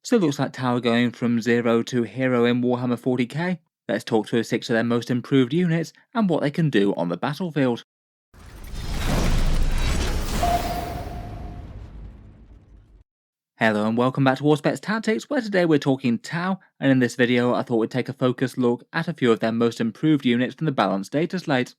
So it looks like Tower going from 0 to hero in Warhammer 40k. Let's talk through 6 of their most improved units and what they can do on the battlefield. Hello and welcome back to Auspex Tactics, where today we're talking Tau, and in this video I thought we'd take a focused look at a few of their most improved units from the Balance Dataslate.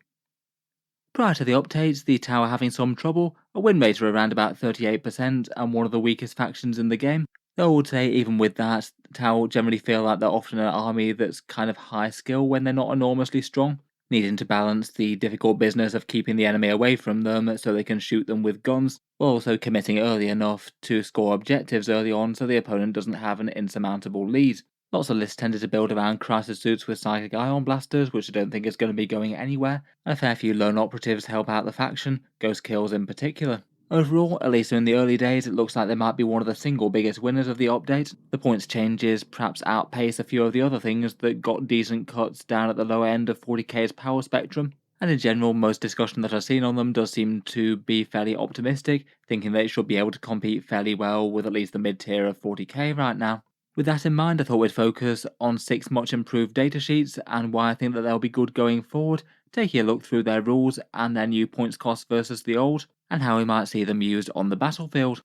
Prior to the updates, the Tau are having some trouble, a win rate of around about 38% and one of the weakest factions in the game. Though I would say even with that, Tau generally feel like they're often an army that's kind of high skill when they're not enormously strong, needing to balance the difficult business of keeping the enemy away from them so they can shoot them with guns, while also committing early enough to score objectives early on so the opponent doesn't have an insurmountable lead. Lots of lists tended to build around crisis suits with psychic ion blasters, which I don't think is going to be going anywhere, and a fair few lone operatives help out the faction, ghost kills in particular. Overall, at least in the early days, it looks like they might be one of the single biggest winners of the update. The points changes perhaps outpace a few of the other things that got decent cuts down at the lower end of 40k's power spectrum, and in general most discussion that I've seen on them does seem to be fairly optimistic, thinking they should be able to compete fairly well with at least the mid-tier of 40k right now. With that in mind, I thought we'd focus on 6 much improved datasheets and why I think that they'll be good going forward, taking a look through their rules and their new points cost versus the old, and how we might see them used on the battlefield.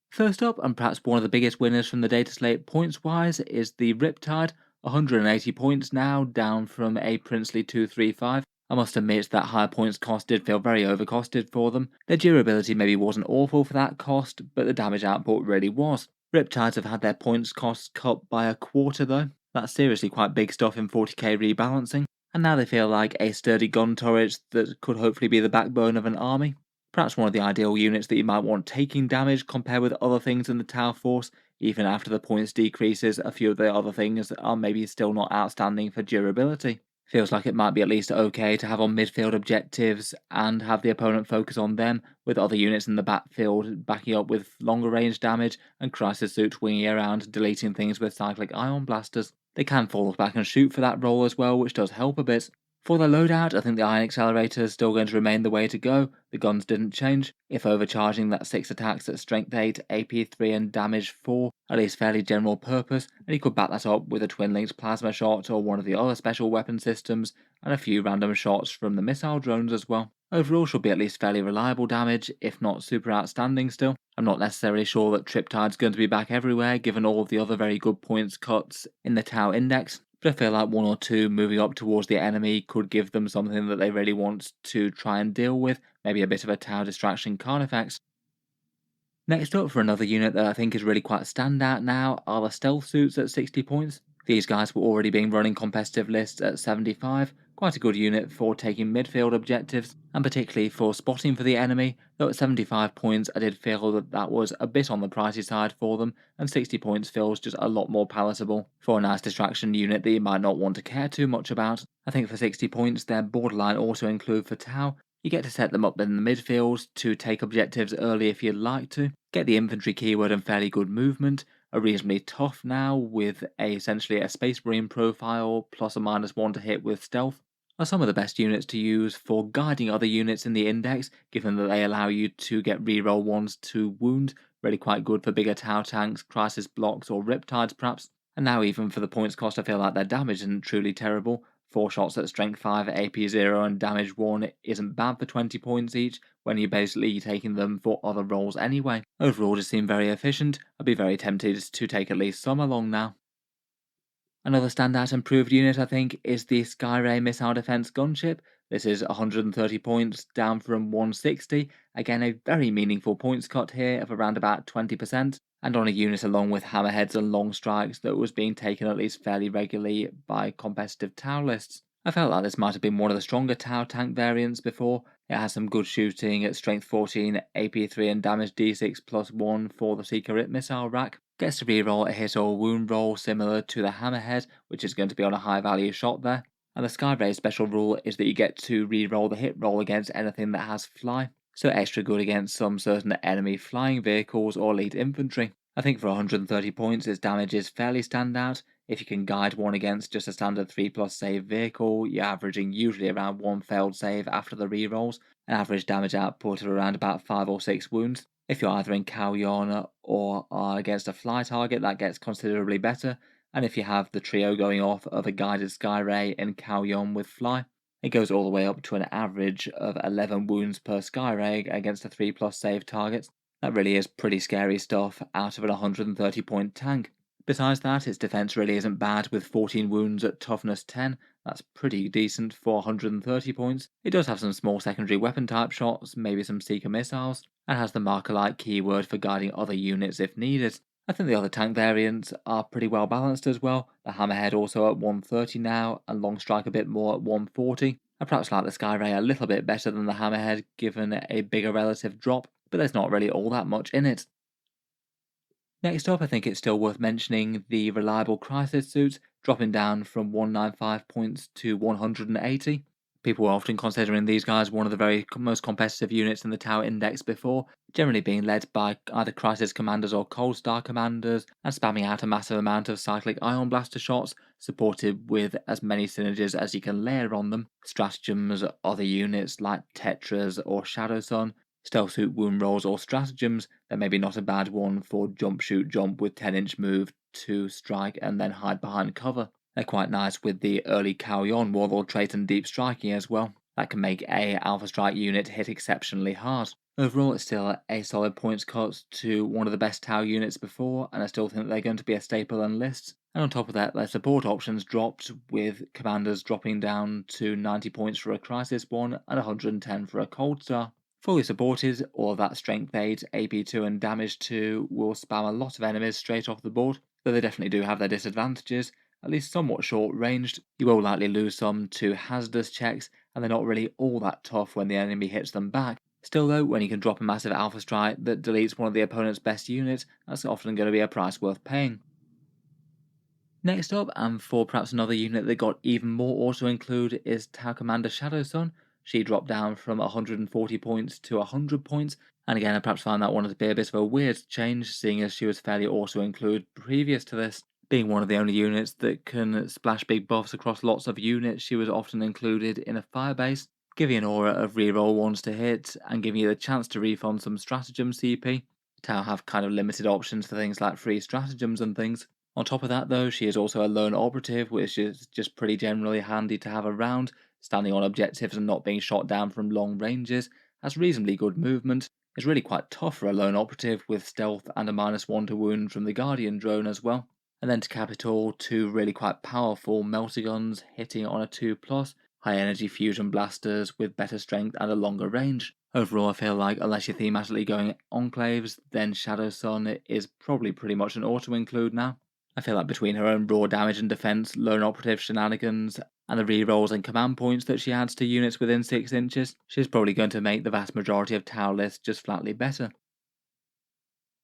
First up, and perhaps one of the biggest winners from the dataslate points-wise, is the Riptide, 180 points now, down from a princely 235. I must admit that higher points cost did feel very overcosted for them. Their durability maybe wasn't awful for that cost, but the damage output really was. Riptides have had their points costs cut by a quarter though. That's seriously quite big stuff in 40k rebalancing, and now they feel like a sturdy gun turret that could hopefully be the backbone of an army. Perhaps one of the ideal units that you might want taking damage compared with other things in the Tau force. Even after the points decreases, a few of the other things are maybe still not outstanding for durability. Feels like it might be at least okay to have on midfield objectives and have the opponent focus on them, with other units in the backfield backing up with longer range damage and crisis suits winging around deleting things with cyclic ion blasters. They can fall back and shoot for that role as well, which does help a bit. For their loadout, I think the Ion Accelerator is still going to remain the way to go. The guns didn't change, if overcharging that 6 attacks at strength 8, AP 3 and damage 4, at least fairly general purpose, and you could back that up with a twin linked plasma shot or one of the other special weapon systems, and a few random shots from the missile drones as well. Overall should be at least fairly reliable damage, if not super outstanding still. I'm not necessarily sure that Triptide's going to be back everywhere given all of the other very good points cuts in the Tau index, but I feel like 1 or 2 moving up towards the enemy could give them something that they really want to try and deal with, maybe a bit of a Tau distraction Carnifex. Next up, for another unit that I think is really quite standout now, are the stealth suits at 60 points. These guys were already being running competitive lists at 75, quite a good unit for taking midfield objectives, and particularly for spotting for the enemy, though at 75 points I did feel that that was a bit on the pricey side for them, and 60 points feels just a lot more palatable for a nice distraction unit that you might not want to care too much about. I think for 60 points they're borderline auto-include for Tau. You get to set them up in the midfield to take objectives early if you'd like to, get the infantry keyword and fairly good movement, are reasonably tough now with essentially a Space Marine profile plus a -1 to hit with stealth, are some of the best units to use for guiding other units in the index, given that they allow you to get reroll 1s to wound, really quite good for bigger Tau tanks, crisis blocks or Riptides perhaps, and now even for the points cost I feel like their damage isn't truly terrible. 4 shots at strength 5, AP 0 and damage 1 isn't bad for 20 points each, when you're basically taking them for other roles anyway. Overall just seem very efficient. I'd be very tempted to take at least some along now. Another standout improved unit I think is the Skyray Missile Defense Gunship. This is 130 points down from 160, again a very meaningful points cut here of around about 20%, and on a unit along with hammerheads and long strikes that was being taken at least fairly regularly by competitive Tau lists. I felt like this might have been one of the stronger Tau tank variants before. It has some good shooting at strength 14, AP 3 and damage d6 plus 1 for the Seeker missile rack. Gets to reroll a hit or wound roll similar to the hammerhead, which is going to be on a high value shot there. And the Skyray special rule is that you get to reroll the hit roll against anything that has fly, so extra good against some certain enemy flying vehicles or elite infantry. I think for 130 points its damage is fairly standout. If you can guide one against just a standard 3+ save vehicle, you're averaging usually around 1 failed save after the rerolls, an average damage output of around about 5 or 6 wounds. If you're either in Kauyon or are against a fly target, that gets considerably better, and if you have the trio going off of a guided sky ray in Kauyon with fly, it goes all the way up to an average of 11 wounds per sky ray against a 3+ save target. That really is pretty scary stuff out of an 130 point tank. Besides that, its defense really isn't bad with 14 wounds at toughness 10. That's pretty decent for 130 points. It does have some small secondary weapon type shots, maybe some seeker missiles, and has the marker-like keyword for guiding other units if needed. I think the other tank variants are pretty well balanced as well. The Hammerhead also at 130 now, and Longstrike a bit more at 140. I perhaps like the Skyray a little bit better than the Hammerhead given a bigger relative drop, but there's not really all that much in it. Next up, I think it's still worth mentioning the reliable crisis suits, dropping down from 195 points to 180. People were often considering these guys one of the very most competitive units in the Tower Index before, generally being led by either Crisis Commanders or Cold Star Commanders, and spamming out a massive amount of cyclic Ion Blaster shots, supported with as many synergies as you can layer on them, stratagems, other units like Tetras or Shadowsun, stealth suit wound rolls or stratagems, then maybe not a bad one for jump shoot jump with 10-inch move to strike and then hide behind cover. They're quite nice with the early Kauyon Warlord trait and deep striking as well. That can make a Alpha Strike unit hit exceptionally hard. Overall, it's still a solid points cut to one of the best Tau units before, and I still think they're going to be a staple in lists. And on top of that, their support options dropped, with commanders dropping down to 90 points for a Crisis 1 and 110 for a Cold Star. Fully supported, all of that Strength 8, AP 2 and Damage 2 will spam a lot of enemies straight off the board, though they definitely do have their disadvantages, at least somewhat short ranged. You will likely lose some to hazardous checks, and they're not really all that tough when the enemy hits them back. Still though, when you can drop a massive Alpha Strike that deletes one of the opponent's best units, that's often going to be a price worth paying. Next up, and for perhaps another unit that got even more auto-include, is Tau Commander Shadowsun. She dropped down from 140 points to 100 points, and again I perhaps found that one to be a bit of a weird change, seeing as she was fairly auto-include previous to this. Being one of the only units that can splash big buffs across lots of units, she was often included in a firebase, giving an aura of reroll ones to hit, and giving you the chance to refund some stratagem CP. Tau have kind of limited options for things like free stratagems and things. On top of that though, she is also a lone operative, which is just pretty generally handy to have around, standing on objectives and not being shot down from long ranges, has reasonably good movement, is really quite tough for a lone operative with stealth and a -1 to wound from the Guardian drone as well. And then to cap it all, two really quite powerful melter guns hitting on a 2+, high energy fusion blasters with better strength and a longer range. Overall, I feel like unless you're thematically going enclaves, then Shadowsun is probably pretty much an auto-include now. I feel like between her own raw damage and defense, lone operative shenanigans, and the rerolls and command points that she adds to units within 6 inches, she's probably going to make the vast majority of Tau lists just flatly better.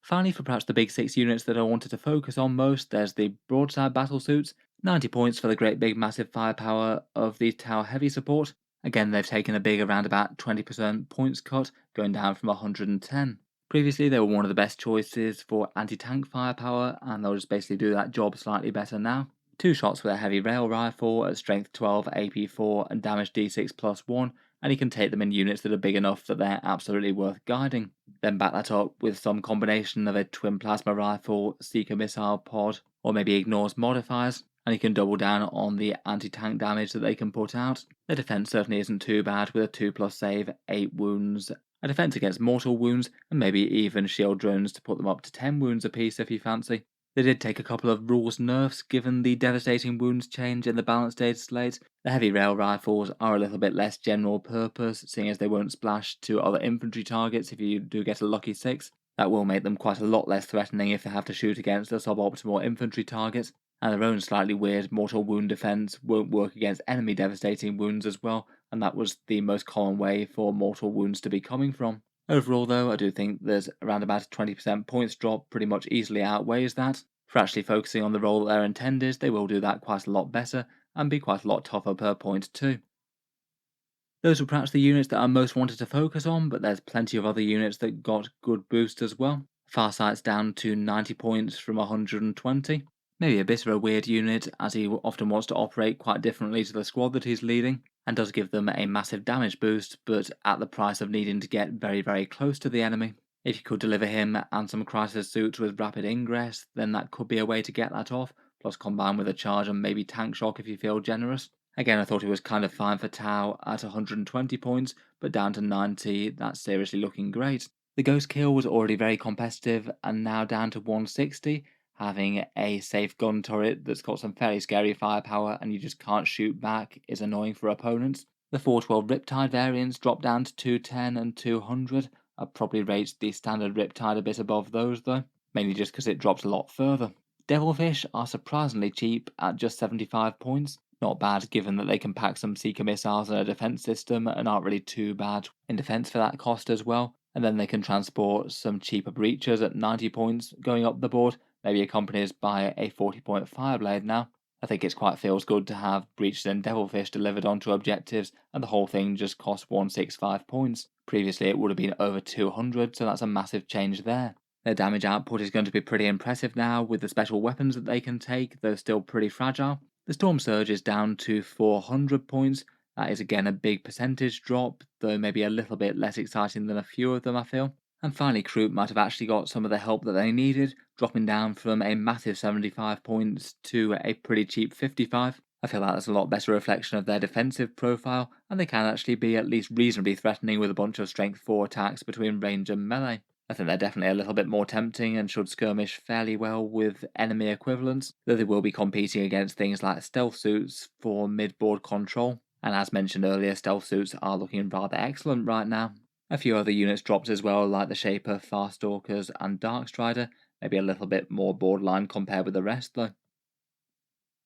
Finally, for perhaps the big 6 units that I wanted to focus on most, there's the Broadside battlesuits. 90 points for the great big massive firepower of the Tau heavy support. Again, they've taken a big around about 20% points cut, going down from 110. Previously, they were one of the best choices for anti-tank firepower, and they'll just basically do that job slightly better now. 2 shots with a heavy rail rifle at strength 12, AP 4 and damage D6 +1, and you can take them in units that are big enough that they're absolutely worth guiding. Then back that up with some combination of a twin plasma rifle, seeker missile pod, or maybe ignores modifiers, and you can double down on the anti-tank damage that they can put out. Their defense certainly isn't too bad with a 2+ save, 8 wounds, a defense against mortal wounds, and maybe even shield drones to put them up to 10 wounds apiece if you fancy. They did take a couple of rules nerfs given the devastating wounds change in the Balance Dataslate. The heavy rail rifles are a little bit less general purpose, seeing as they won't splash to other infantry targets if you do get a lucky 6. That will make them quite a lot less threatening if they have to shoot against a suboptimal infantry target, and their own slightly weird mortal wound defense won't work against enemy devastating wounds as well, and that was the most common way for mortal wounds to be coming from. Overall though, I do think there's around about a 20% points drop pretty much easily outweighs that. For actually focusing on the role that they're intended, they will do that quite a lot better, and be quite a lot tougher per point too. Those were perhaps the units that I most wanted to focus on, but there's plenty of other units that got good boosts as well. Farsight's down to 90 points from 120. Maybe a bit of a weird unit, as he often wants to operate quite differently to the squad that he's leading, and does give them a massive damage boost, but at the price of needing to get very, very close to the enemy. If you could deliver him and some crisis suits with rapid ingress, then that could be a way to get that off, plus combine with a charge and maybe tank shock if you feel generous. Again, I thought it was kind of fine for Tau at 120 points, but down to 90, that's seriously looking great. The Ghost Kill was already very competitive, and now down to 160, having a safe gun turret that's got some fairly scary firepower and you just can't shoot back is annoying for opponents. The 412 Riptide variants drop down to 210 and 200. I'd probably rate the standard Riptide a bit above those though, mainly just because it drops a lot further. Devilfish are surprisingly cheap at just 75 points. Not bad given that they can pack some Seeker missiles and a defense system and aren't really too bad in defense for that cost as well. And then they can transport some cheaper breachers at 90 points going up the board, maybe accompanied by a 40-point Fireblade now. I think it quite feels good to have breaches and devilfish delivered onto objectives, and the whole thing just costs 165 points. Previously it would have been over 200, so that's a massive change there. Their damage output is going to be pretty impressive now with the special weapons that they can take, though still pretty fragile. The Storm Surge is down to 400 points. That is again a big percentage drop, though maybe a little bit less exciting than a few of them I feel. And finally, Croup might have actually got some of the help that they needed, dropping down from a massive 75 points to a pretty cheap 55. I feel that's a lot better reflection of their defensive profile, and they can actually be at least reasonably threatening with a bunch of strength 4 attacks between range and melee. I think they're definitely a little bit more tempting and should skirmish fairly well with enemy equivalents, though they will be competing against things like stealth suits for mid-board control. And as mentioned earlier, stealth suits are looking rather excellent right now. A few other units dropped as well, like the Shaper, Farstalkers, and Darkstrider, maybe a little bit more borderline compared with the rest though.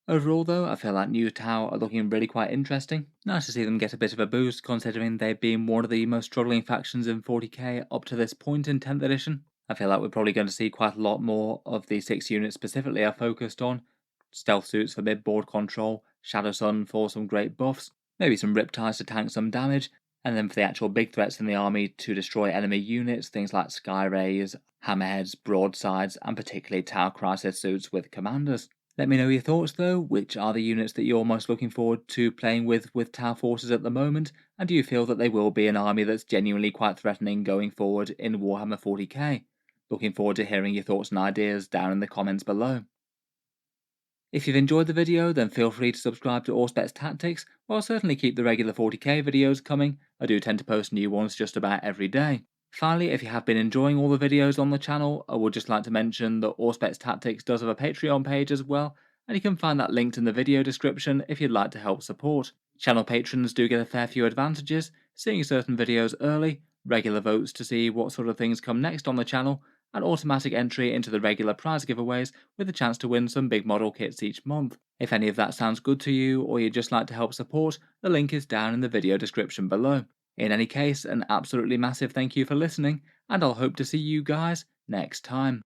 Overall though, I feel like New Tau are looking really quite interesting. Nice to see them get a bit of a boost considering they've been one of the most struggling factions in 40k up to this point in 10th edition. I feel like we're probably going to see quite a lot more of the 6 units specifically are focused on. Stealth suits for mid-board control, Shadowsun for some great buffs, maybe some Riptides to tank some damage, and then for the actual big threats in the army to destroy enemy units, things like Skyrays, Hammerheads, Broadsides, and particularly Tau Crisis suits with commanders. Let me know your thoughts though, which are the units that you're most looking forward to playing with Tau forces at the moment, and do you feel that they will be an army that's genuinely quite threatening going forward in Warhammer 40k? Looking forward to hearing your thoughts and ideas down in the comments below. If you've enjoyed the video, then feel free to subscribe to Auspex Tactics, or I'll certainly keep the regular 40k videos coming. I do tend to post new ones just about every day. Finally, if you have been enjoying all the videos on the channel, I would just like to mention that Auspex Tactics does have a Patreon page as well, and you can find that linked in the video description if you'd like to help support. Channel patrons do get a fair few advantages, seeing certain videos early, regular votes to see what sort of things come next on the channel, and automatic entry into the regular prize giveaways with a chance to win some big model kits each month. If any of that sounds good to you, or you'd just like to help support, the link is down in the video description below. In any case, an absolutely massive thank you for listening, and I'll hope to see you guys next time.